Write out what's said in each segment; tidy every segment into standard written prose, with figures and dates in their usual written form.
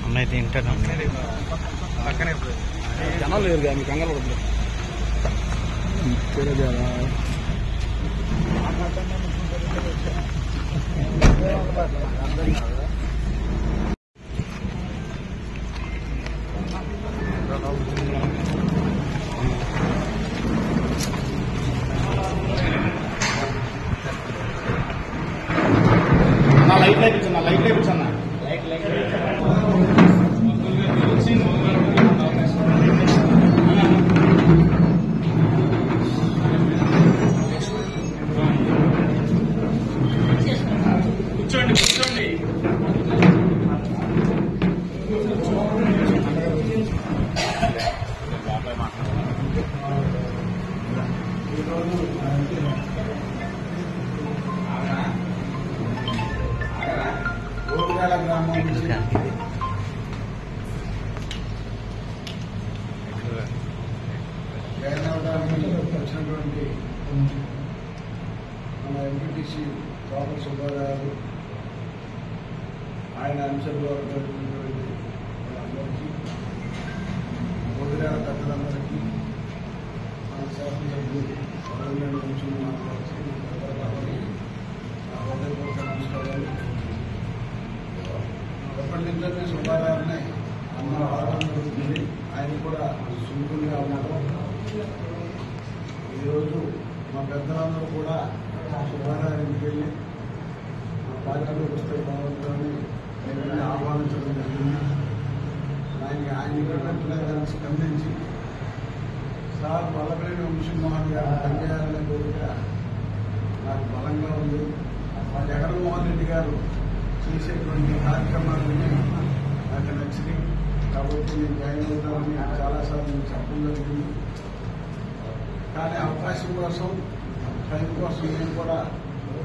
అన్నయ్య తింటాను పక్కనే జనాలు లేరు కానీ కంగారు పడుతుంది లైట్ లేపించన్నా లైట్ లేపించన్నా కూర్చోండి కూర్చోండి గ్రామం వచ్చినటువంటి మన ఎంపీటీసీ రాబర్ట్ సుబ్బారావు ఆయన అంశాలు వాళ్ళందరికీ గోదిరాల పెద్దలందరికీ మన శాసనసభ్యులు హృదయపూర్వక నమస్కారాలు. ఎప్పటి నుంచో సుబ్బారావుని అన్న ఆరాధన జరుగుతుంది. ఆయన కూడా సుముఖంగా ఉన్నారు. ఈరోజు మా పెద్దలందరూ కూడా సుబ్బారావుకి వెళ్ళి మా పార్టీలోకి వస్తే బాగుంటుందని నేను ఆహ్వానించడం జరిగింది. ఆయన వెంటనే దానికి స్పందించి సార్ వల్లభనేని వంశీమోహన్ గారు పనిచేయాలనే కోరిక నాకు బలంగా ఉంది. మా జగన్మోహన్ రెడ్డి గారు చేసేటువంటి కార్యక్రమాలన్నీ నాకు నచ్చింది కాబట్టి నేను జాయిన్ అవుతామని చాలాసార్లు నేను చెప్పడం జరిగింది. కానీ అవకాశం కోసం టైం కోసం నేను కూడా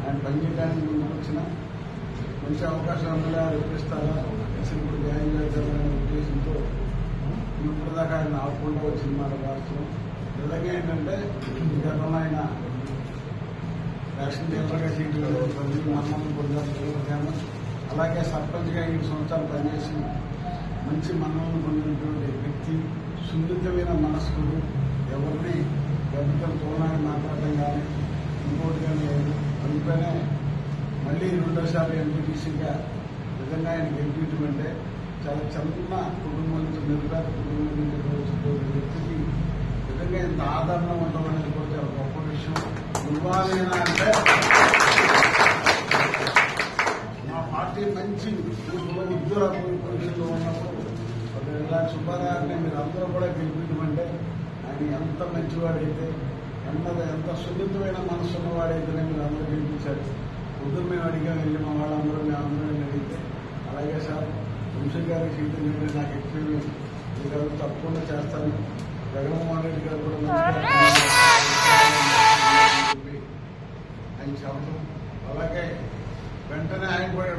ఆయన పనిచేయడానికి ముందుకు వచ్చిన మంచి అవకాశం అమ్మగా ఇప్పిస్తారా ఇప్పుడు జాయిన్ చేద్దామనే ఉద్దేశంతో ఇప్పటిదాకా ఆయన ఆకుండా వచ్చింది మన రాష్ట్రం. నిజంగా ఏంటంటే గతంలో ఆయన రేషన్ డీలర్గా సీట్లు మన్నలు పొందాను. అలాగే సర్పంచ్గా 7 సంవత్సరాలు పనిచేసి మంచి మన్నలను పొందినటువంటి వ్యక్తి, సున్నితమైన మనస్కుడు, ఎవరిని ప్రభుత్వం తోనాన్ని మాట్లాడడం కానీ ఇంకోటి కానీ అందుకనే మళ్ళీ రెండోసారి ఎంపీటీసీగా నిజంగా ఆయన గెలిపించడం అంటే చాలా చిన్న కుటుంబం నుంచి నిరుపేద కుటుంబం నుంచి వచ్చిన వ్యక్తికి నిజంగా ఇంత ఆదరణ ఉండడం అనేది కూడా చాలా గొప్ప విషయం. ఇవ్వాలైనా అంటే మా పార్టీ మంచి ఉద్యోగ పొజిషన్లో ఉన్నప్పుడు ఇలాంటి సుబ్బారావుని మీరు అందరూ కూడా గెలిపించమంటే ఆయన ఎంత మంచివాడైతే ఎంత సున్నితమైన మనసు ఉన్నవాడైతేనే మీరు అందరూ గెలిపించారు. పొద్దున్న మేము అడిగాం వెళ్ళి మా వాళ్ళందరూ మేమందరం అడిగితే అలాగే సార్ వంశీ గారి సీట్లు ఏంటంటే నాకు ఎక్కువ మీరు తప్పకుండా చేస్తాను. జగన్మోహన్ రెడ్డి గారు కూడా ఆయన చెప్పడం అలాగే వెంటనే ఆయన కూడా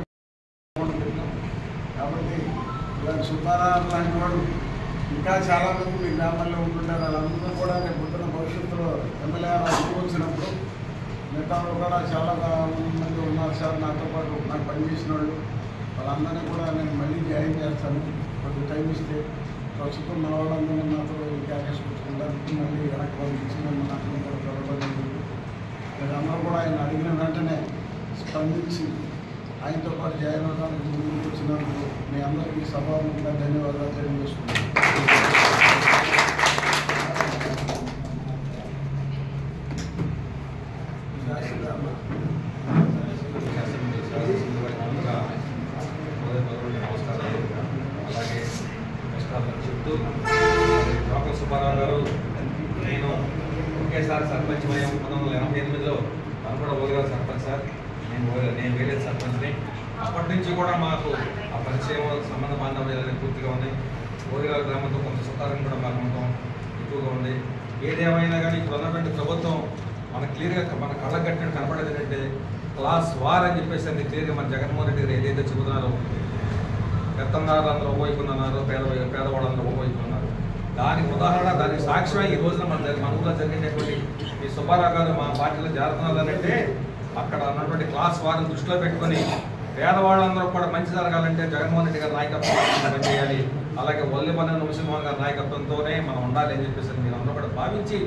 కాబట్టి ఇలాంటి సుబ్బారావు లాంటి వాడు ఇంకా చాలా మంది మీ గ్రామాల్లో ఉంటుంటారు. వాళ్ళందరూ కూడా రేపు పొద్దున్న భవిష్యత్తులో ఎమ్మెల్యే వచ్చినప్పుడు మిగతాలో కూడా చాలా మంది ఉన్నారు సార్ నాతో పాటు నాకు పనిచేసిన వాళ్ళు. వాళ్ళందరినీ కూడా నేను మళ్ళీ జాయిన్ చేస్తాను కొంచెం టైం ఇస్తే. ప్రస్తుతం మన వాళ్ళందరినీ నాతో క్యాష్ పుచ్చుకుంటారు మళ్ళీ వెనక్కి పంపించి నన్ను అక్కడ కూడా చదవడం. మీరందరూ కూడా ఆయన అడిగిన వెంటనే స్పందించి ఆయనతో పాటు జాయిన్ అవడానికి ముందుకు వచ్చినందుకు మీ అందరికీ సభాముఖంగా ధన్యవాదాలు తెలియజేసుకుంటున్నాను. అలాగే నమస్కారం చెప్తూ డాక్టర్ సుబ్బారావు గారు నేను ఒకేసారి సర్పంచ్ వయం 1988లో మనం కూడా ఓగిరాల సర్పంచ్ సార్. నేను వేరే సర్పంచ్ని. అప్పటి నుంచి కూడా మాకు ఆ పరిచయం సంబంధ బాంధవ్యాలు పూర్తిగా ఉన్నాయి. ఓగిరాల గ్రామంతో కొంత సుతారం కూడా మాకు ఉండటం ఎక్కువగా ఉంది. ఏదేమైనా కానీ ఇప్పుడు ఉన్నటువంటి ప్రభుత్వం మన క్లియర్గా మన కళ్ళకు కట్టినట్టు కనపడేది ఏంటంటే క్లాస్ వార్ అని చెప్పేసి అది క్లియర్గా మన జగన్మోహన్ రెడ్డి గారు ఏదైతే చెబుతున్నారో పెత్తందారులు అందరూ ఓవైపున్నారు, పేదవాళ్ళందరూ ఓవైపున్నారు. దానికి ఉదాహరణ దానికి సాక్ష్యమే ఈ రోజున మన ఊళ్ళో జరిగేటటువంటి ఈ సుబ్బారావు గారు మా పార్టీలో చేరుతున్నారంటే అక్కడ ఉన్నటువంటి క్లాస్ వారిని దృష్టిలో పెట్టుకొని పేదవాళ్ళందరూ కూడా మంచి జరగాలంటే జగన్మోహన్ రెడ్డి గారి నాయకత్వం పనిచేయాలి, అలాగే వల్లిపల్లి నరసింహన్ గారి నాయకత్వంతోనే మనం ఉండాలి అని చెప్పేసి మీరందరూ కూడా భావించి,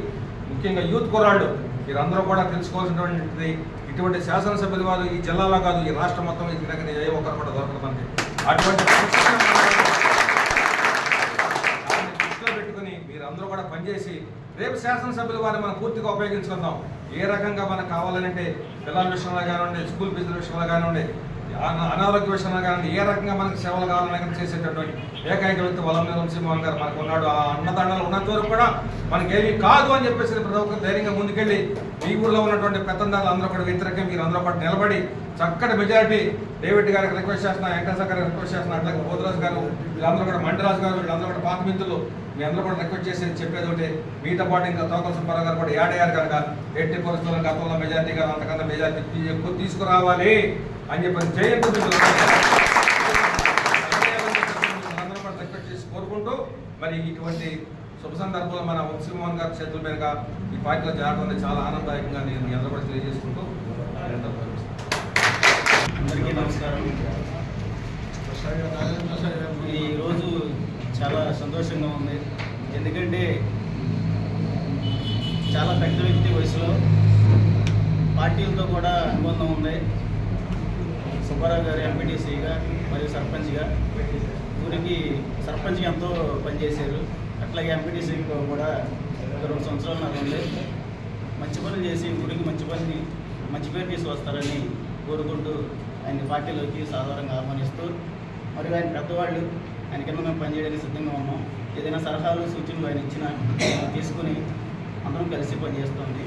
ముఖ్యంగా యూత్ కుర్రాళ్ళు మీరందరూ కూడా తెలుసుకోవాల్సినటువంటిది, ఇటువంటి శాసనసభ్యులు వారు ఈ జిల్లాలో కాదు ఈ రాష్ట్రం మొత్తం ఈ దగ్గర ఏ ఒక్కరు కూడా దొరకదు మనకి. అటువంటి దృష్టిలో పెట్టుకుని మీరందరూ కూడా పనిచేసి రేపు శాసనసభ్యులు వారిని మనం పూర్తిగా ఉపయోగించుకుందాం. ఏ రకంగా మనకు కావాలంటే పిల్లల విషయంలో కానివ్వండి, స్కూల్ ఫీజుల విషయంలో కానివ్వండి, అనారోగ్య విషయంలో కానివ్వండి, ఏ రకంగా మనకు సేవలు కావాలని చేసేటటువంటి ఏకైక వ్యక్తి వల్లంనేని వంశీమోహన్ గారు మనకు ఉన్నాడు. ఆ అన్నదండలు ఉన్నంత వరకు కూడా మనకేమీ కాదు అని చెప్పేసి ప్రతి ఒక్కరు ధైర్యంగా ముందుకెళ్ళి మీ ఊళ్ళో ఉన్నటువంటి పెత్తందారులు అందరూ కూడా వ్యతిరేకంగా మీరు అందరూ కూడా నిలబడి చక్కటి మెజారిటీ డేవిడ్ గారికి రిక్వెస్ట్ చేస్తున్నా, వెంకటేశ్వర గారికి రిక్వెస్ట్ చేస్తున్నా, అట్లాగే బోధరాజు గారు వీళ్ళందరూ కూడా మండరాజు గారు వీళ్ళందరూ కూడా పాత మిత్రులు మీ అందరూ కూడా రిక్వెస్ట్ చేసి చెప్పేది ఒకటి, మీతో పాటు ఇంకా తోకల సుబ్బారావు గారు కూడా యాడయ్యారు కనుక ఎట్టి పరిస్థితుల్లో గతంలో మెజారిటీ గారు అంతకన్నా మెజారిటీ ఎక్కువ తీసుకురావాలి అని చెప్పి జయంతి అందరూ కూడా రిక్వెస్ట్ చేసి కోరుకుంటూ, మరి ఇటువంటి శుభ సందర్భంలో మన వంశీమోహన్ గారి చేతుల మీదుగా ఈ పార్టీలో చేరడం చాలా ఆనందదాయకంగా నేను మీ అందరూ కూడా తెలియజేసుకుంటూ అందరికీ నమస్కారం. ఈరోజు చాలా సంతోషంగా ఉంది, ఎందుకంటే చాలా పెద్ద వ్యక్తి వయసులో పార్టీలతో కూడా అనుబంధం ఉంది. సుబ్బారావు గారు ఎంపీటీసీగా మరియు సర్పంచ్గా ఊరికి సర్పంచ్గా ఎంతో పనిచేశారు. అట్లాగే ఎంపీటీసీ కూడా 2 సంవత్సరాలు నాకు ఉంది. మంచి పనులు చేసి ఊరికి మంచి పేరు తీసుకొస్తారని కోరుకుంటూ ఆయన పార్టీలోకి సాధారణంగా ఆహ్వానిస్తూ, మరియు ఆయన పెద్దవాళ్ళు ఆయన కింద మేము పనిచేయడానికి సిద్ధంగా ఉన్నాం. ఏదైనా సలహాలు సూచనలు ఆయన ఇచ్చిన తీసుకుని అందరం కలిసి పనిచేస్తుంది.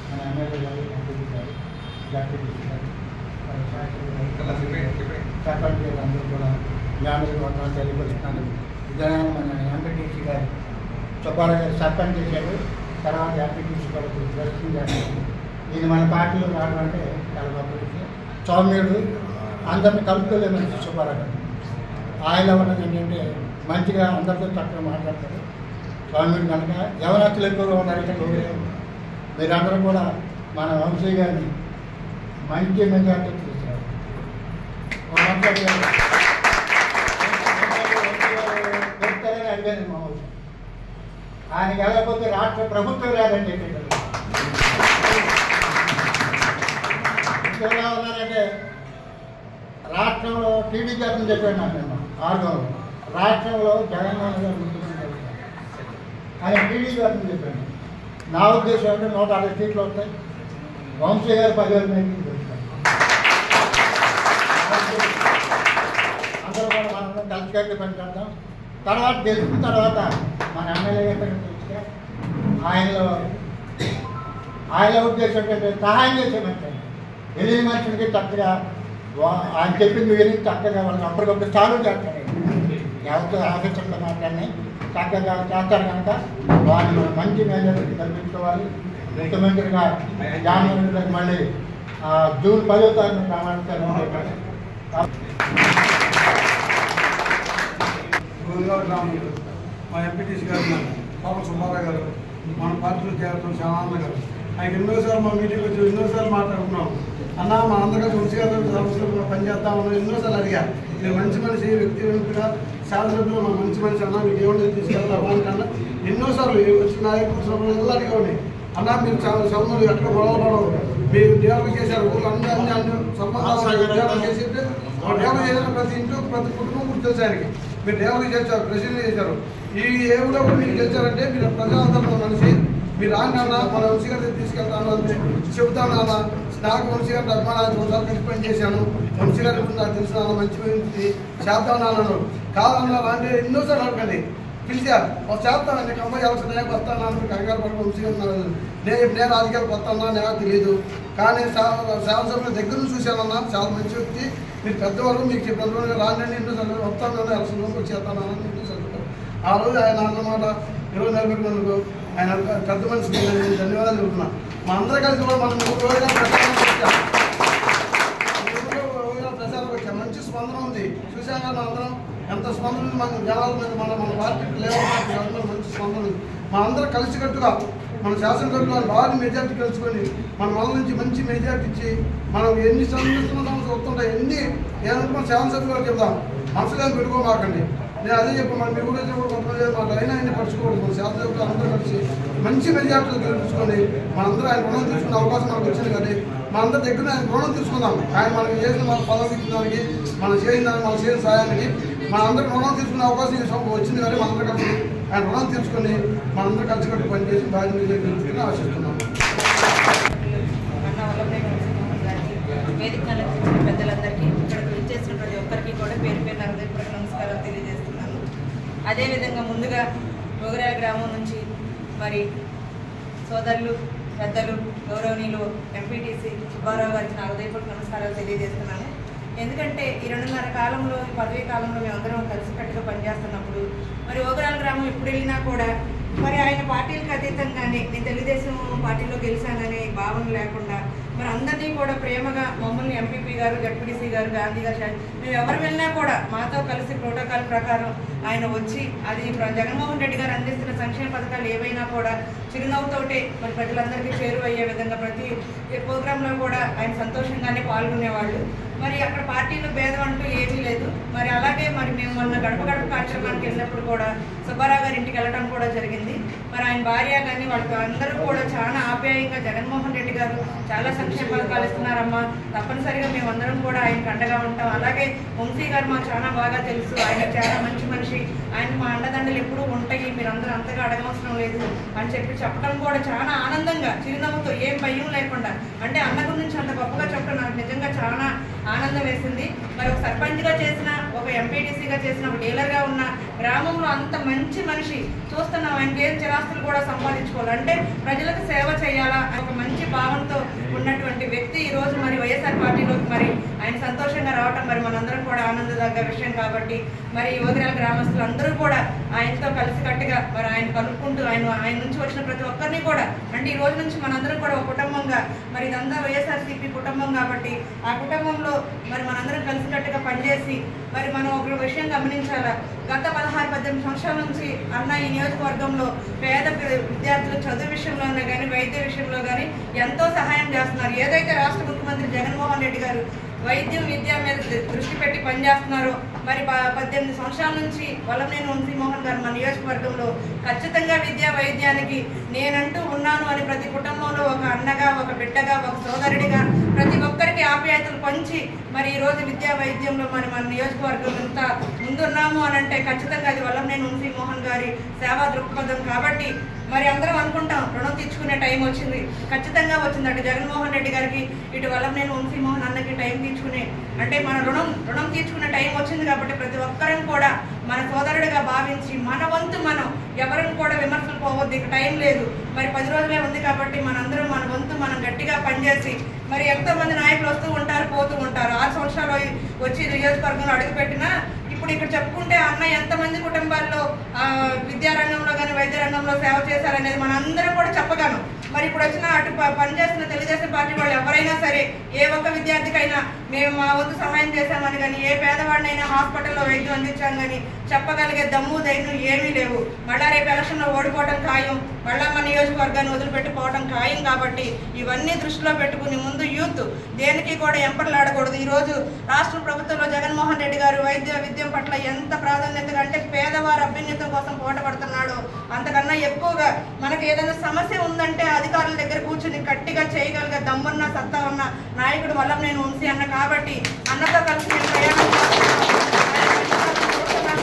మన ఎమ్మెల్యే గారు, ఎంపీ గారు, డిప్యూటీ గారు, సర్పంచ్ గారు అందరూ కూడా జ్ఞానులు వందనాలు తెలియపరుస్తున్నాను. ఇదైనా మన ఎంపీటీసీ గారు సుబ్బారావు గారు సర్పంచ్ చేశారు, తర్వాత ఎంపీటీసీ కూడా దర్శనం చేస్తారు. ఇది మన పార్టీలో రావడం అంటే చాలా గొప్ప విషయం. సౌమ్యుడు అందరిని కలుపుకోలే మనిషి సుబ్బారావు గారు. ఆయన ఉన్నది ఏంటంటే మంచిగా అందరితో చక్కగా మాట్లాడతారు. సౌమ్యుడు కనుక యవనస్తులు ఎక్కువగా ఉన్నారు ఇక్కడ. మీరందరూ కూడా మన వంశీ గారిని మంచి మెజార్టీ తీసుకురారు. అడిగాను మా వంశీ, ఆయనకి వెళ్ళకపోతే రాష్ట్ర ప్రభుత్వం లేదని చెప్పేటారు. ఎలా ఉన్నారంటే రాష్ట్రంలో టీడీ జాతం చెప్పాడు నాకు నిన్న ఆర్గంలో, రాష్ట్రంలో జగన్మోహన్ గారు ముఖ్యమంత్రి ఆయన టీడీ జాతం చెప్పాడు. నా ఉద్దేశం అంటే 160 సీట్లు వస్తాయి, వంశీ గారు 10,000 మీటింగ్ పెడతారు. అందరూ కూడా మనం కలిసికట్టి పని చేద్దాం. తర్వాత గెలిచిన తర్వాత మన ఎమ్మెల్యే గారు తెలిస్తే ఆయన ఉద్దేశం ఏంటంటే సహాయం చేసే మనిషి, వెళ్ళిన మనుషులకి చక్కగా ఆయన చెప్పింది వెళ్ళి చక్కగా వాళ్ళకి అప్పటికప్పుడు సాల్వ్ చేస్తాడు. ఎవరితో ఆఫీసర్తో మాట్లాడి చక్కగా చేస్తారు కనుక వాళ్ళు మంచి మేనేజ్మెంట్ కల్పించుకోవాలి. ముఖ్యమంత్రిగా జగన్మోహన్ రెడ్డి గారు మళ్ళీ జూన్ 10వ తారీఖున ప్రమాణిస్తారు. గ్రామంలో మా ఎంపీటీసీ గారు తోకల సుబ్బారావు గారు మన పార్టీలో చేరడం చాలా ఆనందంగా. ఆయన ఎన్నోసార్లు మా మీటింగ్ వచ్చి ఎన్నోసార్లు మాట్లాడుకున్నాం. అన్న మా అందరికీ వంశీగారు సమస్యలు పనిచేస్తామని ఎన్నోసార్లు అడిగారు. మీరు మంచి మనిషి, వ్యక్తిగా శాసనసభ్యులు మా మంచి మనిషి అన్న, మీకు ఏమన్నా తీసుకెళ్తారు కన్నా ఎన్నోసార్లు వచ్చిన నాయకులు ఎలా అడిగేవాడిని. అన్న మీరు సభలు ఎక్కడ గొడవలు మీరు డెవలప్ చేశారు, ఊళ్ళో అన్ని సంబంధాలు డెవలప్ చేసి డెవలప్ చేసిన ప్రతి ఇంట్లో ప్రతి కుటుంబం కూడా తెలుసు ఆయనకి. మీరు డెవలప్ చేశారు, ప్రెసిడెంట్ చేశారు. ఈ ఏమిలో మీరు గెలిచారంటే మీరు ప్రజాదరణ మనిషి, మీరు రాంగన్న మన వంశీ గారి తీసుకెళ్తాను అంటే చెబుతాను. అన్న నాకు వంశీ గారి అభిమానాన్ని 2 సార్లు కలిసి పని చేశాను, వంశీ గారి నాకు తెలిసిన మంచి మంచి చేద్దాం అన్నాను. కాదన్నారు అంటే ఎన్నోసార్లు అడగండి, పిలిచారు చేస్తాను. నీకు అమ్మాయి ఎవరు వస్తాను కంగారు పడుకు వంశీ గారు నేను రాజకీయాలకు వస్తానా నాకు తెలియదు, కానీ శాసనసభ్యుల దగ్గర నుంచి చూశానన్నా చాలా మంచి వ్యక్తి, మీరు పెద్దవాళ్ళు మీకు చెప్పిన రాండి ఎన్నోసార్లు వస్తాను ఎలక్షన్లోకి వచ్చేస్తాను ఎన్నోసార్లు. ఆ రోజు ఆయన అన్నమాట ఈరోజు నిలబెట్టినందుకు ఆయన పెద్ద మనిషికి ధన్యవాదాలు చెబుతున్నా. మా అందరూ కలిసి కూడా మనం 3 రోజుల ప్రచారం వచ్చాం. మంచి స్పందన ఉంది, చూసాం కదా అందరం ఎంత స్పందన ఉంది మన జనాల మీద. మన పార్టీ లేవర్ మంచి స్పందన ఉంది. మనందరం కలిసికట్టుగా మన శాసనసభ్యులు భారీ మెజార్టీ కలుసుకొని మన వల్ల నుంచి మంచి మెజార్టీ ఇచ్చి మనం ఎన్ని సమస్యలు వస్తుంటాయి ఎన్ని ఏదంటే మన శాసనసభ్యులు చెప్తాం మనసులో పెట్టుకోమాకండి. నేను అదే చెప్పాను, మన మీ ఊరు వచ్చినప్పుడు కొంతమంది మాకు అయినా అన్ని పరుచుకోకూడదు. మన శాసనసభ్యులు అందరూ కలిసి మంచి మెజార్టీలు గెలిపించుకొని మనందరూ ఆయన రుణం తీసుకునే అవకాశం మనకు వచ్చింది. కానీ మనందరి దగ్గర ఆయన రుణం తీసుకుందాం. ఆయన మనకి చేసిన మన పదవి ఇచ్చడానికి మనం చేసిన దానికి మనం చేసిన సాయానికి మనందరం రుణం తీసుకునే అవకాశం వచ్చింది. కానీ మనందరూ కలిసి ఆయన రుణం తీసుకొని మనందరూ కలిసి కట్టు పనిచేసి బాధ్యత గెలిపించుకుని ఆశిస్తున్నాం. వేదిక పెద్దలందరికీ ఇక్కడికి విచ్చేసిన ప్రతి ఒక్కరికి కూడా పేరు పేరు హృదయపూర్వక నమస్కారాలు తెలియజేస్తున్నాను. అదేవిధంగా ముందుగా గోగరాల గ్రామం నుంచి మరి సోదరులు పెద్దలు గౌరవనీయులు ఎంపీటీసీ సుబ్బారావు గారికి నా హృదయపూర్వక నమస్కారాలు తెలియజేస్తున్నాను. ఎందుకంటే ఈ 2.5 కాలంలో ఈ పదవీ కాలంలో మేమందరం కలిసికట్టుగా పనిచేస్తున్నప్పుడు మరి గోగరాల గ్రామం ఎప్పుడు వెళ్ళినా కూడా మరి ఆయన పార్టీలకు అతీతంగానే నేను తెలుగుదేశం పార్టీలో గెలిచాననే భావన లేకుండా మరి అందరినీ కూడా ప్రేమగా మమ్మల్ని ఎంపీపీ గారు, జడ్పీటీసీ గారు, గాంధీ గారు మేము ఎవరు వెళ్ళినా కూడా మాతో కలిసి ప్రోటోకాల్ ప్రకారం ఆయన వచ్చి అది జగన్మోహన్ రెడ్డి గారు అందిస్తున్న సంక్షేమ పథకాలు ఏవైనా కూడా చిరునవ్వుతోటే మరి ప్రజలందరికీ చేరువయ్యే విధంగా ప్రతి ప్రోగ్రాంలో కూడా ఆయన సంతోషంగానే పాల్గొనేవాళ్ళు. మరి అక్కడ పార్టీలు భేదం అంటూ ఏమీ లేదు. మరి అలాగే మరి మేము మొన్న గడప గడప కార్యక్రమానికి వెళ్ళినప్పుడు కూడా సుబ్బారావు గారి ఇంటికి వెళ్ళడం కూడా జరిగింది. మరి ఆయన భార్య కానీ వాళ్ళకి అందరూ కూడా చాలా ఆప్యాయంగా జగన్మోహన్ రెడ్డి గారు చాలా సంక్షేమ పథకాలు ఇస్తున్నారమ్మా, తప్పనిసరిగా మేమందరం కూడా ఆయనకు అండగా ఉంటాం. అలాగే వంశీ గారు మాకు చాలా బాగా తెలుసు, ఆయన చాలా మంచి మనిషి, ఆయన మా అండదండలు ఎప్పుడూ ఉంటాయి, మీరు అందరూ అంతగా అడగవసరం లేదు అని చెప్పడం కూడా చాలా ఆనందంగా చిరునవ్వుతో ఏం భయం లేకుండా అంటే అన్న గురించి అంత గొప్పగా చెప్పడం నాకు నిజంగా చాలా ఆనందం వేసింది. మరి ఒక సర్పంచ్గా చేసిన, ఒక ఎంపీటీసీగా చేసిన, ఒక డీలర్గా ఉన్న గ్రామంలో అంత మంచి మనిషి చూస్తున్నాం. ఆయనకి ఏం చిరాస్తులు కూడా సంపాదించుకోవాలి అంటే ప్రజలకు సేవ చేయాలా ఒక మంచి భావంతో ఉన్నటువంటి వ్యక్తి ఈరోజు మరి వైఎస్ఆర్ పార్టీలోకి మరి ఆయన సంతోషంగా రావటం మరి మనందరం కూడా ఆనందదగ్గ విషయం. కాబట్టి మరి గోగరాల గ్రామస్తులు అందరూ కూడా ఆయనతో కలిసికట్టుగా మరి ఆయన కలుపుకుంటూ ఆయన నుంచి వచ్చిన ప్రతి ఒక్కరిని కూడా అంటే ఈ రోజు నుంచి మనందరం కూడా ఒక కుటుంబంగా మరి ఇదంతా వైఎస్ఆర్సీపీ కుటుంబం కాబట్టి ఆ కుటుంబంలో మరి మనందరం కలిసికట్టుగా పనిచేసి మరి మనం ఒక విషయం గమనించాలా, గత 16-18 సంవత్సరాల నుంచి అన్న ఈ నియోజకవర్గంలో పేద విద్యార్థులు చదువు విషయంలోనే కానీ వైద్య విషయంలో కానీ ఎంతో సహాయం చేస్తున్నారు. ఏదైతే రాష్ట్ర ముఖ్యమంత్రి జగన్మోహన్ రెడ్డి గారు వైద్యం విద్య మీద దృష్టి పెట్టి పనిచేస్తున్నారు. మరి 18 సంవత్సరాల నుంచి వల్లభనేని వంశీమోహన్ గారు మన నియోజకవర్గంలో ఖచ్చితంగా విద్యా వైద్యానికి నేనంటూ ఉన్నాను అని ప్రతి కుటుంబంలో ఒక అన్నగా, ఒక బిడ్డగా, ఒక సోదరుడిగా ప్రతి ఒక్కరికి ఆప్యాయతలు పంచి మరి ఈరోజు విద్యా వైద్యంలో మన నియోజకవర్గం ఎంత ముందున్నాము అని అంటే ఖచ్చితంగా అది వల్లభనేని వంశీమోహన్ గారి సేవా దృక్పథం. కాబట్టి మరి అందరం అనుకుంటాం రుణం తీర్చుకునే టైం వచ్చింది, ఖచ్చితంగా వచ్చింది. అటు జగన్మోహన్ రెడ్డి గారికి ఇటు వల్లభనేని వంశీమోహన్ అన్నకి టైం తీర్చుకునే అంటే మన రుణం తీర్చుకునే టైం వచ్చింది. కాబట్టి ప్రతి ఒక్కరం కూడా మన సోదరుడిగా భావించి మన వంతు మనం ఎవరిని కూడా విమర్శలు పోవద్దు, ఇక టైం లేదు, మరి 10 రోజులే ఉంది కాబట్టి మనందరం మన వంతు మనం గట్టిగా పనిచేసి మరి ఎంతో మంది నాయకులు వస్తూ ఉంటారు పోతూ ఉంటారు. 6 సంవత్సరాలు వచ్చి నియోజకవర్గంలో అడుగుపెట్టినా ఇప్పుడు ఇక్కడ చెప్పుకుంటే అన్న ఎంతమంది కుటుంబాల్లో విద్యారంగంలో కానీ వైద్య రంగంలో సేవ చేశారనేది మనందరం కూడా చెప్పగలం. మరి ఇప్పుడు వచ్చిన అటు పనిచేస్తున్న తెలుగుదేశం పార్టీ వాళ్ళు ఎవరైనా సరే ఏ ఒక్క విద్యార్థికైనా మేము మా వంతు సహాయం చేశామని కానీ ఏ పేదవాడినైనా హాస్పిటల్లో వైద్యం అందించాం కానీ చెప్పగలిగే దమ్ము ధైర్యం ఏమీ లేవు. మళ్ళా రేపు ఎలక్షన్లో ఓడిపోవడం ఖాయం, మళ్ళా మన నియోజకవర్గాన్ని వదిలిపెట్టిపోవడం ఖాయం. కాబట్టి ఇవన్నీ దృష్టిలో పెట్టుకుని ముందు యూత్ దేనికి కూడా ఎంపర్లాడకూడదు. ఈరోజు రాష్ట్ర ప్రభుత్వంలో జగన్మోహన్ రెడ్డి గారు వైద్య విద్యం పట్ల ఎంత ప్రాధాన్యతగా అంటే పేదవారి అభ్యున్నతం కోసం పోటపడుతున్నాడో అంతకన్నా ఎక్కువగా మనకు ఏదైనా సమస్య ఉందంటే అధికారుల దగ్గర కూర్చుని గట్టిగా చేయగలిగే దమ్మున్న సత్తా ఉన్న నాయకుడు వల్లభనేని వంశీ అన్న. కాబట్టి అన్నతో కలిసి నేను ప్రయాణం చేస్తున్నాను.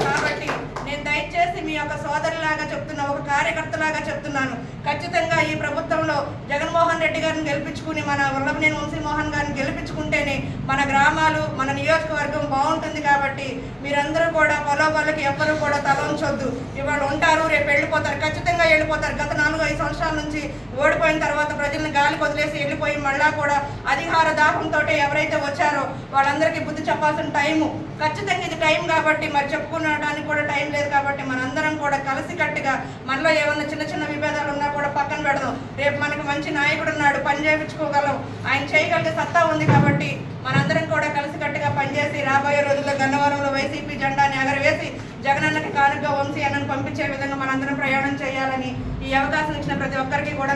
కాబట్టి నేను దయచేసి మీ యొక్క సోదరిలాగా చెప్తున్నా, ఒక కార్యకర్తలాగా చెప్తున్నాను, ఖచ్చితంగా ఈ ప్రభుత్వంలో జగన్మోహన్ రెడ్డి గారిని గెలిపించుకుని మన వల్లభనేని వంశీమోహన్ గారిని గెలిపించుకుంటేనే మన గ్రామాలు మన నియోజకవర్గం బాగుంటుంది. కాబట్టి మీరందరూ కూడా పొలోపాలకి ఎవ్వరూ కూడా తల ఉంచొద్దు. ఇవాళ ఉంటారు, రేపు వెళ్ళిపోతారు, ఖచ్చితంగా వెళ్ళిపోతారు. గత 4-5 సంవత్సరాల నుంచి ఓడిపోయిన తర్వాత ప్రజల్ని గాలి వదిలేసి వెళ్ళిపోయి మళ్ళా కూడా అధికార దాహంతో ఎవరైతే వచ్చారో వాళ్ళందరికీ బుద్ధి చెప్పాల్సిన టైము ఖచ్చితంగా ఇది టైం. కాబట్టి మరి చెప్పుకునడానికి కూడా టైం లేదు. కాబట్టి మనందరం కూడా కలిసికట్టుగా మనలో ఏమన్నా చిన్న చిన్న విభేదాలు ఉన్నా కూడా పక్కన పెడదాం. రేపు మనకు మంచి నాయకుడు ఉన్నాడు, పని చేయించుకోగలం, ఆయన చేయగలిగే సత్తా ఉంది. కాబట్టి మనందరం కూడా కలిసికట్టుగా పనిచేసి రాబోయే రోజుల్లో గన్నవరంలో వైసీపీ జెండాని ఎగరవేసి జగనన్నకి కానుక వంశీ అన్నను పంపించే విధంగా మనందరం ప్రయాణం చేయాలని ఈ అవకాశం ఇచ్చిన ప్రతి ఒక్కరికి కూడా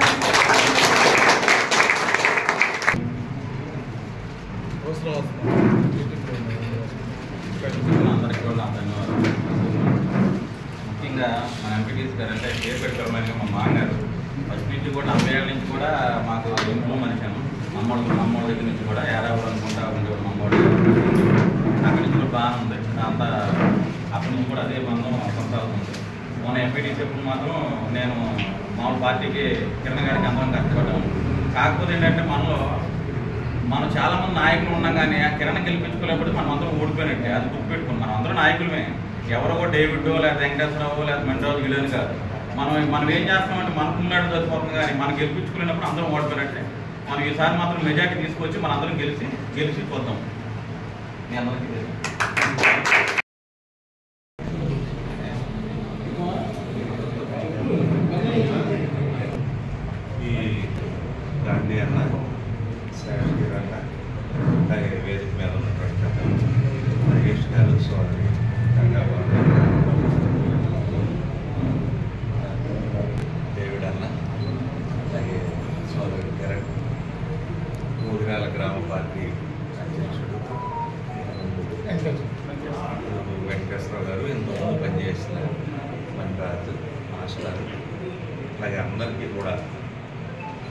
అందరికీ కూడా ధన్యవాదాలు. ముఖ్యంగా మన ఎంపీటీసీ గారు అంటే పేరు పెట్టారు మా మామగారు ఫస్ట్ నుంచి కూడా 40 ఏళ్ళ నుంచి కూడా మాకు ఇంట్లో మనిషాను అమ్మోళ్ళ దగ్గర నుంచి కూడా యారాబులు అనుకుంటా ఉండేవాడు అమ్మోడు అక్కడి నుంచి కూడా బాగానే ఉంది అంతా అక్కడి నుంచి కూడా అదే బంధం కొనసాగుతుంది. మన ఎంపీటీసీ ఎప్పుడు మాత్రం నేను మామూలు పార్టీకి కిరణ్ గారికి అందరం కష్టపడ్డాము. కాకపోతే ఏంటంటే మనం చాలామంది నాయకులు ఉన్నాం కానీ ఆ కిరణ్ గెలిపించుకోలేకపోతే మనం అందరం ఓడిపోయినట్టే. అది గుర్తుపెట్టుకుని మనం అందరం నాయకులమే. ఎవరో డేవిడ్డో లేదా వెంకటేశ్వరరావు లేదా మెండరావు వీళ్ళని కాదు. మనం ఏం చేస్తామంటే మనకు ఉన్నాడు చచ్చిపోతుంది కానీ మనం గెలిపించుకునేటప్పుడు అందరం ఓడిపోయినట్టే. మనం ఈసారి మాత్రం మెజార్టీ తీసుకొచ్చి మన అందరం గెలిచి పోతాం. మీ అందరికీ ఈ గాంధీ అన్న శాస్త్రి అన్న అలాగే వేదిక మీద ఉన్నటువంటి మహేష్ గారు సోదరి డేవిడ్ అన్న అలాగే సోదరి కిరణ్ ఊరిరాల గ్రామ పార్టీ అధ్యక్షుడు వెంకటేశ్వరరావు గారు ఇంతకుముందు పనిచేసిన మన్రాజు మాస్టర్ అలాగే అందరికీ కూడా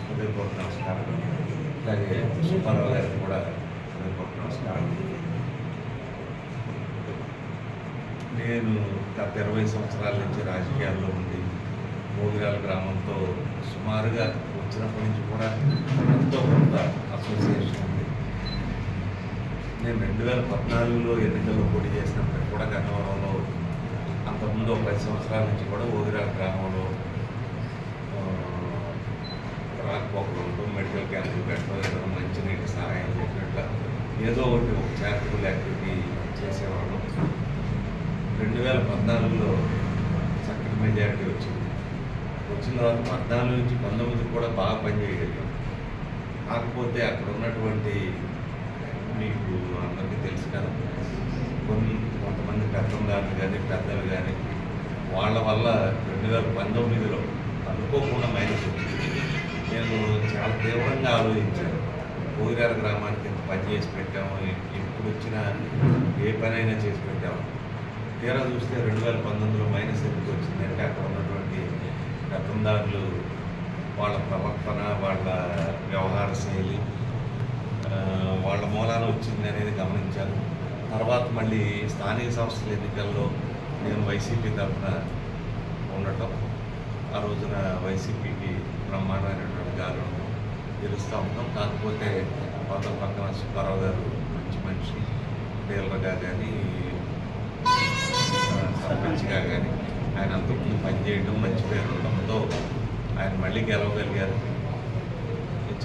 హృదయపూర్వక నమస్కారం. అలాగే సుబ్బారావు గారికి కూడా హృదయపూర్వక నమస్కారం. నేను గత 20 సంవత్సరాల నుంచి రాజకీయాల్లో ఉండి భోగిరాల గ్రామంతో సుమారుగా వచ్చినప్పటి నుంచి కూడా ఎంతో కొంత అసోసియేషన్ ఉంది. నేను 2014లో ఎన్నికల్లో పోటీ చేసినప్పుడు కూడా గన్నవరంలో అంతకుముందు 10 సంవత్సరాల నుంచి కూడా భోగిరాల గ్రామంలో రాకపోకలు మెడికల్ క్యాంపులు పెట్టడం ఏదో మంచినీటి సహాయం చేసినట్ల ఏదో ఒకటి ఒక చారిటబుల్ యాక్టివిటీ చేసేవాళ్ళం. 2014లో చక్కటి మెజారిటీ వచ్చిన తర్వాత 14 నుంచి 19 కూడా బాగా పనిచేయగలిగాం. కాకపోతే అక్కడ ఉన్నటువంటి మీకు అందరికీ తెలుసు కదా, కొంతమంది పెద్దందారులు కానీ పెద్దలు కానీ వాళ్ళ వల్ల 2019లో అనుకోకుండా మైనస్ వచ్చింది. నేను చాలా తీవ్రంగా ఆలోచించాను. భోగిరాల గ్రామానికి ఇంత పని చేసి పెట్టాము, ఎప్పుడు వచ్చినా ఏ పనైనా చేసి పెట్టాము. తీరా చూస్తే 2019లో మైనస్ ఎందుకు వచ్చిందంటే అక్కడ ఉన్నటువంటి పెత్తందారులు వాళ్ళ ప్రవర్తన, వాళ్ళ వ్యవహార శైలి, వాళ్ళ మూలాన వచ్చింది అనేది గమనించాను. తర్వాత మళ్ళీ స్థానిక సంస్థల ఎన్నికల్లో నేను వైసీపీ తరఫున ఉండటం, ఆ రోజున వైసీపీకి బ్రహ్మాండమైనటువంటి గాలి గెలుస్తూ ఉంటాం. కాకపోతే అవతల పక్కన సుబ్బారావు గారు మంచి మనిషి, డీలర్గా కానీ సర్పంచ్గా కానీ ఆయన అంతకుముందు పనిచేయడం, మంచి పేరు ఉండడంతో ఆయన మళ్ళీ గెలవగలిగారు.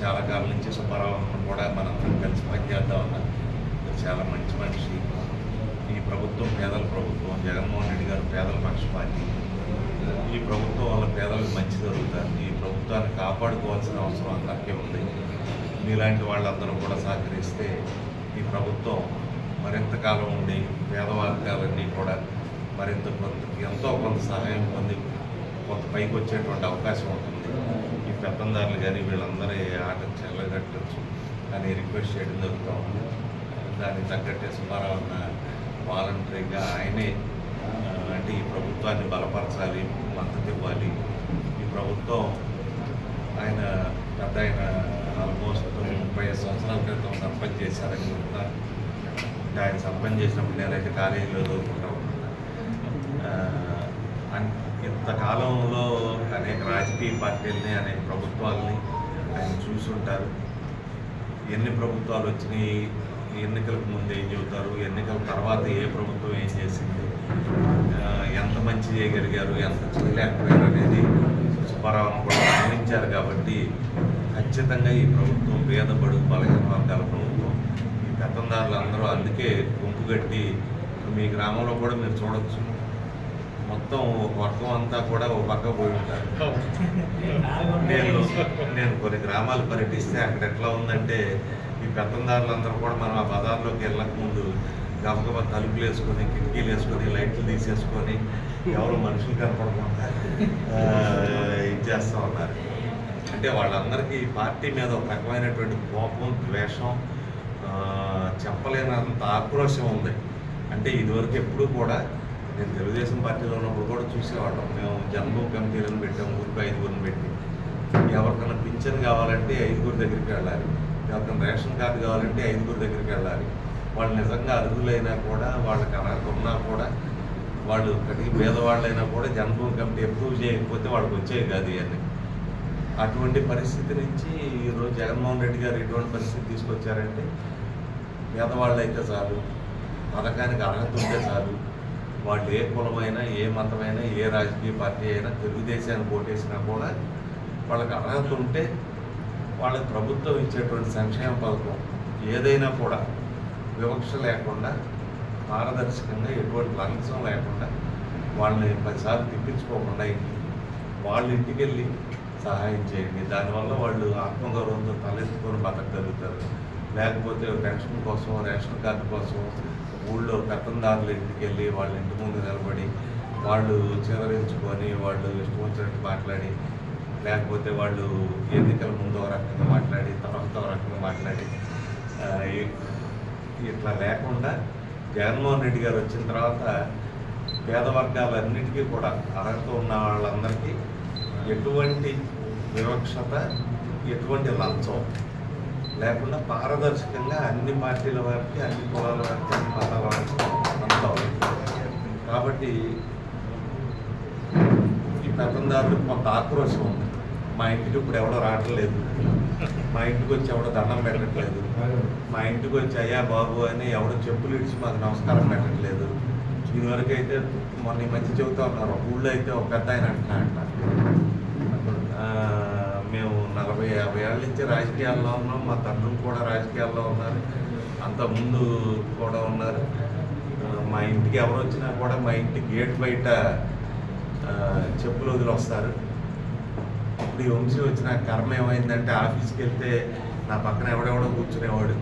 చాలా కాలం నుంచి సుబ్బారావు కూడా మనందరం కలిసి పనిచేద్దామన్నా చాలా మంచి మనిషి. ఈ ప్రభుత్వం పేదల ప్రభుత్వం, జగన్మోహన్ రెడ్డి గారు పేదల పక్షపాతి. ఈ ప్రభుత్వం వల్ల పేదలకు మంచి జరుగుతుంది. ఈ ప్రభుత్వాన్ని కాపాడుకోవాల్సిన అవసరం అందరికీ ఉంది. మీలాంటి వాళ్ళందరూ కూడా సహకరిస్తే ఈ ప్రభుత్వం మరింత కాలం ఉండి పేద వర్గాలన్నీ కూడా మరింత ఎంతో కొంత సహాయం పొంది కొంత పైకి వచ్చేటువంటి అవకాశం ఉంటుంది. ఈ పెత్తందారులు కానీ వీళ్ళందరూ ఆట చెల్లగట్టచ్చు అని రిక్వెస్ట్ చేయడం జరుగుతూ ఉంది. దానికి తగ్గట్టే సుబ్బారావు వాలంటరీగా ఆయనే అంటే ఈ ప్రభుత్వాన్ని బలపరచాలి, మద్దతు ఇవ్వాలి. ఈ ప్రభుత్వం ఆయన ఆల్మోస్ట్ 35 సంవత్సరాల క్రితం సర్పంచ్ చేశారని చెప్తున్నారు. ఆయన సర్పంచ్ చేసినప్పుడు నేనైతే కాలేజీలో చదువుకుంటా ఉన్నాను. ఇంతకాలంలో అనేక రాజకీయ పార్టీలని, అనేక ప్రభుత్వాలని ఆయన చూసుంటారు. ఎన్ని ప్రభుత్వాలు వచ్చినాయి, ఎన్నికలకు ముందు ఏం చెబుతారు, ఎన్నికల తర్వాత ఏ ప్రభుత్వం ఏం చేసింది, ఎంత మంచి చేయగలిగారు, ఎంత చేయలేకపోయారు అనేది సుబ్బారావును కూడా గమనించారు. కాబట్టి ఖచ్చితంగా ఈ ప్రభుత్వం పేద బడుగు బలహీన వర్గాల ప్రభుత్వం. ఈ పెత్తందారులు అందరూ అందుకే గుంపు కట్టి మీ గ్రామంలో కూడా మీరు చూడొచ్చు, మొత్తం ఒక వర్గం అంతా కూడా ఒక పక్క పోయి ఉంటారు. నేను కొన్ని గ్రామాలు పర్యటిస్తే అక్కడ ఎట్లా ఉందంటే ఈ పెత్తందారులందరూ కూడా మనం ఆ బజార్లోకి వెళ్ళక ముందు గబగబా తలుపులు వేసుకొని కిటికీలు వేసుకొని లైట్లు తీసేసుకొని ఎవరు మనుషులు కనపడకుండా ఇచ్చేస్తూ ఉన్నారు. అంటే వాళ్ళందరికీ పార్టీ మీద ఒక రకమైనటువంటి కోపం, ద్వేషం, చెప్పలేనంత ఆక్రోశం ఉంది. అంటే ఇదివరకు ఎప్పుడు కూడా నేను తెలుగుదేశం పార్టీలో ఉన్నప్పుడు కూడా చూసేవాళ్ళం. మేము జన్మభూమి కమిటీలను పెట్టాము, ఊరికి 5గురిని పెట్టి. ఎవరికైనా పింఛన్ కావాలంటే 5గురి దగ్గరికి వెళ్ళాలి, ఎవరికైనా రేషన్ కార్డు కావాలంటే 5గురి దగ్గరికి వెళ్ళాలి. వాళ్ళు నిజంగా అర్హులైనా కూడా, వాళ్ళకి అర్హత ఉన్నా కూడా, వాళ్ళు కటికి పేదవాళ్ళైనా కూడా జన్మభూమి కమిటీ అప్రూవ్ చేయకపోతే వాళ్ళకి వచ్చేవి కాదు ఇవన్నీ. అటువంటి పరిస్థితి నుంచి ఈరోజు జగన్మోహన్ రెడ్డి గారు ఎటువంటి పరిస్థితి తీసుకొచ్చారంటే, పేదవాళ్ళు అయితే చాలు, పథకానికి అర్హత ఉంటే చాలు, వాళ్ళు ఏ కులమైనా, ఏ మతమైనా, ఏ రాజకీయ పార్టీ అయినా, తెలుగుదేశాన్ని ఓటేసినా కూడా వాళ్ళకి అర్హత ఉంటే వాళ్ళకి ప్రభుత్వం ఇచ్చేటువంటి సంక్షేమ పథకం ఏదైనా కూడా వివక్ష లేకుండా, పారదర్శకంగా, ఎటువంటి లంచం లేకుండా, వాళ్ళని 10 సార్లు తిప్పించుకోకుండా వాళ్ళ ఇంటికి వెళ్ళి సహాయం చేయండి. దానివల్ల వాళ్ళు ఆత్మగౌరవంతో తలెత్తుకొని బతకగలుగుతారు. లేకపోతే పెన్షన్ కోసం, రేషన్ కార్డు కోసం ఊళ్ళో పెత్తందారుల ఇంటికి వెళ్ళి వాళ్ళ ఇంటి ముందు నిలబడి వాళ్ళు చివరించుకొని వాళ్ళు ఇష్టం వచ్చినట్టు మాట్లాడి, లేకపోతే వాళ్ళు ఎన్నికల ముందు ఒక రకంగా మాట్లాడి, తర్వాత ఒక రకంగా మాట్లాడి, ఇట్లా లేకుండా జగన్మోహన్ రెడ్డి గారు వచ్చిన తర్వాత పేద వర్గాలన్నిటికీ కూడా అర్హత ఉన్న వాళ్ళందరికీ ఎటువంటి వివక్షత, ఎటువంటి లంచం లేకుండా పారదర్శకంగా అన్ని పార్టీల వారికి, అన్ని కులాల వారికి, అన్ని మతాల వారికి అందుకోవాలి. కాబట్టి ఈ పెత్తందారులకు కొంత ఆక్రోశం ఉంది. మా ఇంటికి ఇప్పుడు ఎవడో రావట్లేదు, మా ఇంటికి వచ్చి ఎవడో దండం పెట్టట్లేదు, మా ఇంటికి వచ్చి అయ్యా బాబు అని ఎవడో చెప్పులు ఇచ్చి మాకు నమస్కారం పెట్టట్లేదు. ఇదివరకైతే మొన్న ఈ మధ్య చెబుతూ ఉన్నారు, ఊళ్ళో అయితే ఒక పెద్ద ఆయన అంట మేము 40-50 ఏళ్ళ నుంచి రాజకీయాల్లో ఉన్నాం, మా తండ్రులు కూడా రాజకీయాల్లో ఉన్నారు, అంతకుముందు కూడా ఉన్నారు. మా ఇంటికి ఎవరు వచ్చినా కూడా మా ఇంటి గేట్ బయట చెప్పులు వదిలి వస్తారు. ఇప్పుడు ఈ వంశీ వచ్చిన కర్మ ఏమైందంటే, ఆఫీస్కి వెళ్తే నా పక్కన ఎవడెవడో కూర్చునేవాడు,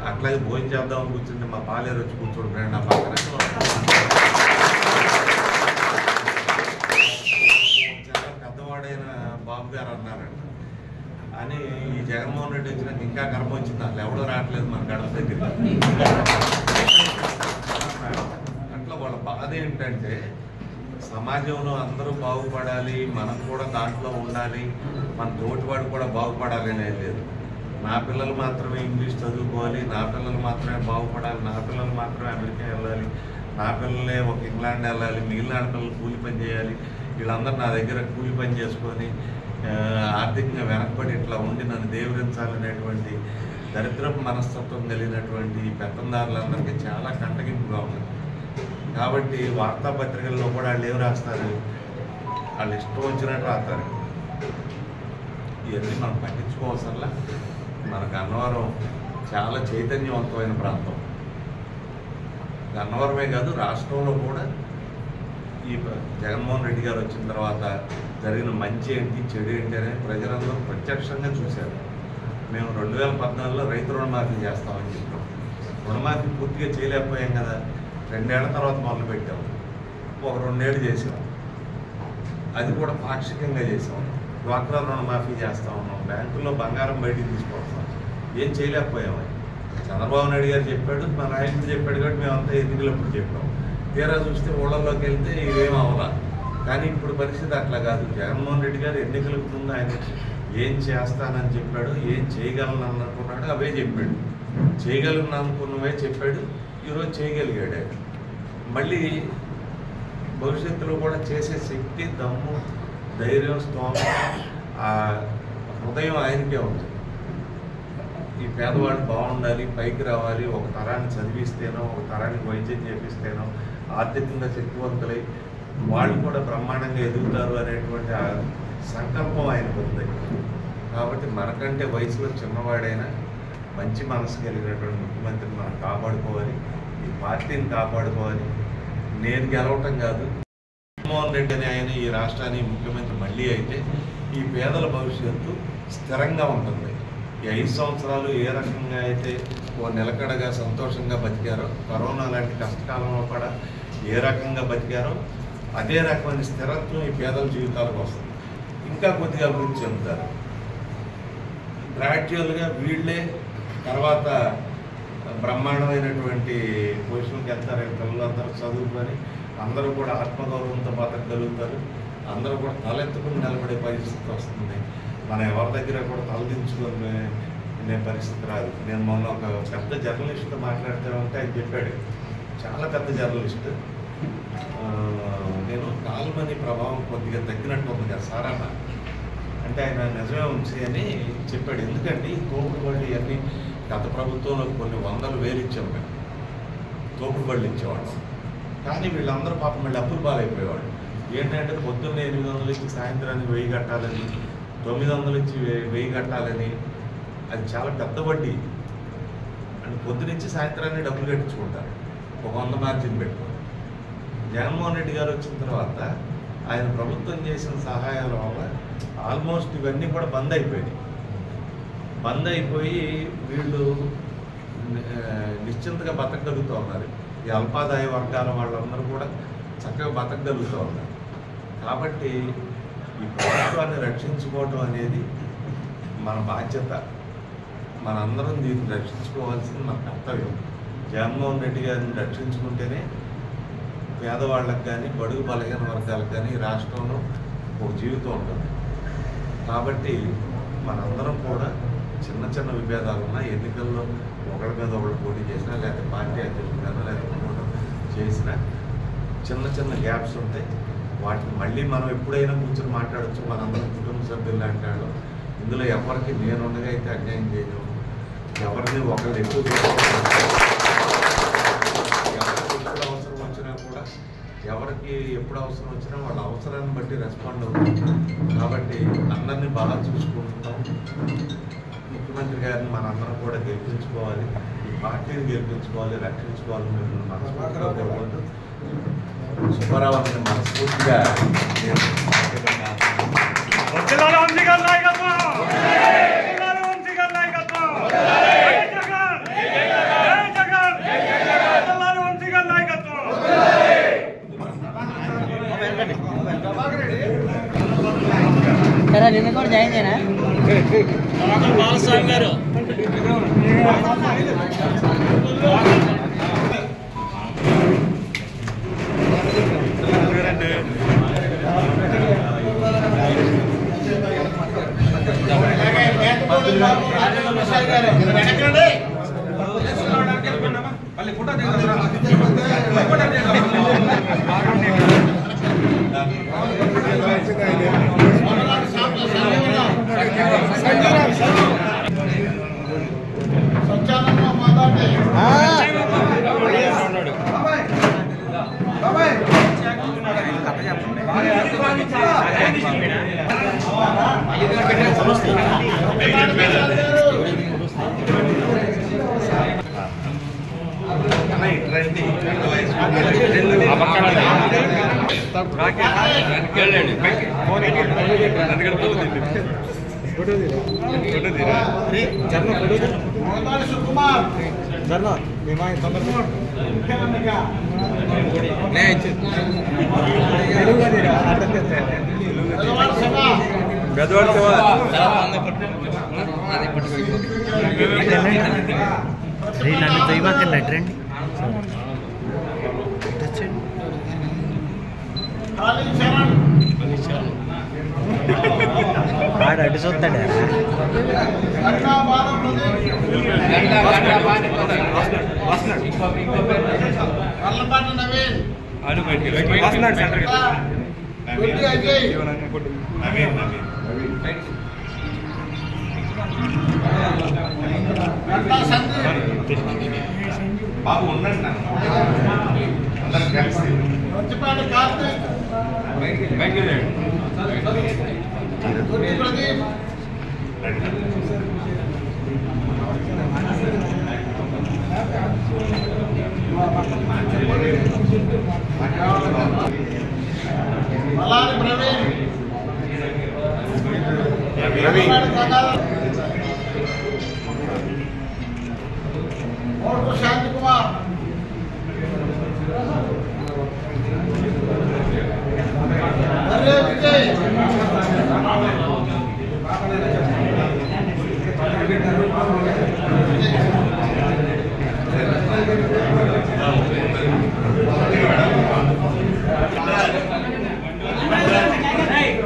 అట్లాగే భోజనం చేద్దామని కూర్చుంటే మా పాలేరు వచ్చి కూర్చుంటాడు నా పక్కన. చాలా పెద్దవాడైన బాబు గారు అన్నారంట అని. ఈ జగన్మోహన్ రెడ్డి వచ్చినాక ఇంకా కర్మ వచ్చింది, అసలు ఎవడో రావట్లేదు మన గడప దగ్గర. అట్లా వాళ్ళ బాధ ఏంటంటే, సమాజంలో అందరూ బాగుపడాలి, మనం కూడా దాంట్లో ఉండాలి, మన తోటివాడు కూడా బాగుపడాలి అనేది లేదు. నా పిల్లలు మాత్రమే ఇంగ్లీష్ చదువుకోవాలి, నా పిల్లలు మాత్రమే బాగుపడాలి, నా పిల్లలు మాత్రమే అమెరికా వెళ్ళాలి, నా పిల్లలే ఒక ఇంగ్లాండ్ వెళ్ళాలి, మిగిలిన పిల్లలు కూలి పని చేయాలి, వీళ్ళందరూ నా దగ్గర కూలి పని చేసుకొని ఆర్థికంగా వెనకబడి ఇట్లా ఉండి నన్ను దేవరించాలనేటువంటి దరిద్రపు మనస్తత్వం కలిగినటువంటి పెత్తందారులందరికీ చాలా కంటగింపుగా ఉంది. కాబట్టి వార్తాపత్రికల్లో కూడా వాళ్ళు ఏమి రాస్తారు, వాళ్ళు ఇష్టం వచ్చినట్టు రాస్తారు. ఇవన్నీ మనం పట్టించుకోవాల్సల్లా. మన గన్నవరం చాలా చైతన్యవంతమైన ప్రాంతం. గన్నవరమే కాదు, రాష్ట్రంలో కూడా ఈ జగన్మోహన్ రెడ్డి గారు వచ్చిన తర్వాత జరిగిన మంచి ఏంటి, చెడు ఏంటి అనేది ప్రజలందరూ ప్రత్యక్షంగా చూశారు. మేము 2014లో రైతు రుణమాఫీ చేస్తామని చెప్పాం. రుణమాఫీ పూర్తిగా చేయలేకపోయాం కదా, 2 ఏళ్ల తర్వాత మొదలు పెట్టాము. ఒక 2 ఏళ్ళు చేసాం, అది కూడా పాక్షికంగా చేసాం. డ్వాక్రా రుణమాఫీ చేస్తూ ఉన్నాం, బ్యాంకుల్లో బంగారం బయటికి తీసుకొస్తాం. ఏం చేయలేకపోయామని చంద్రబాబు నాయుడు గారు చెప్పాడు, మా నాయకుడు చెప్పాడు కాబట్టి మేమంతా ఎన్నికలప్పుడు చెప్పాం. తీరా చూస్తే ఊళ్ళల్లోకి వెళ్తే ఇవేం అవ్వాల. కానీ ఇప్పుడు పరిస్థితి అట్లా కాదు. జగన్మోహన్ రెడ్డి గారు ఎన్నికలకు ముందు ఆయన ఏం చేస్తానని చెప్పాడు, ఏం చేయగలను అనుకున్నాడు అవే చెప్పాడు. చేయగలను అనుకున్నవే చెప్పాడు, ఈరోజు చేయగలిగాడు ఆయన. మళ్ళీ భవిష్యత్తులో కూడా చేసే శక్తి, దమ్ము, ధైర్యం, స్తోమత, ఆ హృదయం ఆయనకే ఉంది. ఈ పేదవాళ్ళు బాగుండాలి, పైకి రావాలి, ఒక తరాన్ని చదివిస్తేనో, ఒక తరానికి వైద్యం చేపిస్తేనో ఆర్థికంగా శక్తివంతులై వాళ్ళు కూడా బ్రహ్మాండంగా ఎదుగుతారు అనేటువంటి ఆ సంకల్పం ఆయనకు ఉంది. కాబట్టి మనకంటే వయసులో చిన్నవాడైనా మంచి మనసు కలిగినటువంటి ముఖ్యమంత్రిని మనం కాపాడుకోవాలి, ఈ పార్టీని కాపాడుకోవాలి. నేను గెలవటం కాదు, జగన్మోహన్ రెడ్డి అని ఆయన ఈ రాష్ట్రానికి ముఖ్యమంత్రి మళ్ళీ అయితే ఈ పేదల భవిష్యత్తు స్థిరంగా ఉంటుంది. ఈ 5 సంవత్సరాలు ఏ రకంగా అయితే నిలకడగా సంతోషంగా బతికారో, కరోనా లాంటి కష్టకాలంలో కూడా ఏ రకంగా బతికారో అదే రకమైన స్థిరత్వం ఈ పేదల జీవితాలకు వస్తుంది. ఇంకా కొద్దిగా అభివృద్ధి చెందుతారు. గ్రాడ్యువల్గా వీళ్ళే తర్వాత బ్రహ్మాండమైనటువంటి పొజిషన్కి వెళ్తారు. పిల్లలందరూ చదువుకొని అందరూ కూడా ఆత్మగౌరవంతో బతకగలుగుతారు. అందరూ కూడా తలెత్తుకుని నిలబడే పరిస్థితి వస్తుంది. మనం ఎవరి దగ్గర కూడా తలదించుకునే పరిస్థితి రాదు. నేను మొన్న ఒక పెద్ద జర్నలిస్ట్తో మాట్లాడితే ఉంటే ఆయన చెప్పాడు, చాలా పెద్ద జర్నలిస్ట్, నేను కాల్మనీ ప్రభావం కొద్దిగా తగ్గినట్టు ఉంది కదా సార్ అన్న అంటే ఆయన నిజమే ఉంచి అని చెప్పాడు. ఎందుకంటే ఈ తోపుడు బళ్ళు ఇవన్నీ గత ప్రభుత్వంలో కొన్ని 100,000 ఇచ్చాం మేము, తోపుడు బళ్ళు ఇచ్చేవాళ్ళం. కానీ వీళ్ళందరూ పాపం మళ్ళీ అప్పులు పాలైపోయేవాళ్ళు. ఏంటంటే పొద్దున్నే 800 ఇచ్చి సాయంత్రానికి 1000 కట్టాలని, 900 ఇచ్చి 1000 కట్టాలని, అది చాలా పెద్ద వడ్డీ. అంటే పొద్దునిచ్చి సాయంత్రాన్ని డబ్బులు కట్టించుకుంటారు, ఒక 100 మార్జిన్ పెట్టుకోండి. జగన్మోహన్ రెడ్డి గారు వచ్చిన తర్వాత ఆయన ప్రభుత్వం చేసిన సహాయాల వల్ల ఆల్మోస్ట్ ఇవన్నీ కూడా బంద్ అయిపోయినాయి. బంద్ అయిపోయి వీళ్ళు నిశ్చింతగా బతకగలుగుతూ ఉన్నారు. ఈ అల్పాదాయ వర్గాల వాళ్ళందరూ కూడా చక్కగా బతకగలుగుతూ ఉన్నారు. కాబట్టి ఈ ప్రభుత్వాన్ని రక్షించుకోవటం అనేది మన బాధ్యత. మనందరం దీన్ని రక్షించుకోవాల్సింది మన కర్తవ్యం. జగన్మోహన్ రెడ్డి గారిని రక్షించుకుంటేనే పేదవాళ్ళకి కానీ బడుగు బలహీన వర్గాలకు కానీ ఈ రాష్ట్రంలో ఒక జీవితం ఉంటుంది. కాబట్టి మనందరం కూడా చిన్న చిన్న విభేదాలు ఉన్నా, ఎన్నికల్లో ఒకరి మీద ఒకళ్ళు పోటీ చేసినా, లేకపోతే పార్టీ అధ్యక్షుడిగా లేకపోతే చేసినా చిన్న చిన్న గ్యాప్స్ ఉంటాయి. వాటిని మళ్ళీ మనం ఎప్పుడైనా కూర్చొని మాట్లాడచ్చు. మనందరం కుటుంబ సభ్యులు లాంటి వాళ్ళు. ఇందులో ఎవరికి నేనుండగా అయితే అన్యాయం చేయను, ఎవరిని ఒకళ్ళు ఎక్కువ ఎవరికి ఎప్పుడు అవసరం వచ్చినా వాళ్ళ అవసరాన్ని బట్టి రెస్పాండ్ అవుతాం. కాబట్టి అందరినీ బాగా చూసుకుంటాం. ముఖ్యమంత్రి గారిని మనందరం కూడా గెలిపించుకోవాలి, ఈ పార్టీని గెలిపించుకోవాలి, రక్షించుకోవాలి. మేము మనస్ఫూర్తిగా కోరుకుంటూ సుబ్బారావుని మనస్ఫూర్తిగా సరే నిన్న కూడా జాయిన్ అయినా బాలస్వామి గారు నన్ను తొయ్యమాకండి రండి ఆడు అడ్డు చూస్తాడా బాబు ఉండండి అందరూ కలిసి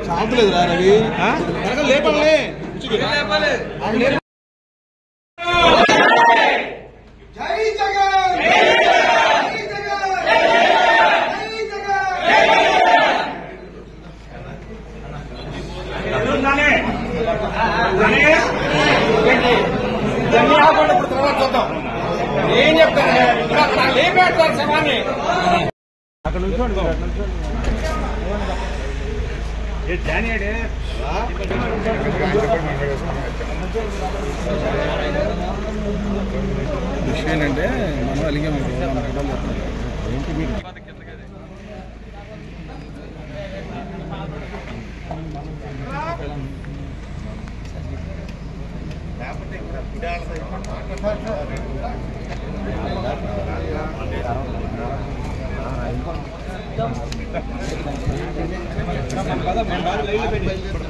సాగులేదు రా రవి లేపాలి జై జగన్ ఏం చెప్తాను లేపెడతారు శవాన్ని అక్కడ నుంచోండి విషయం ఏంటంటే మనం అలిగే ఏంటి మీరు కదా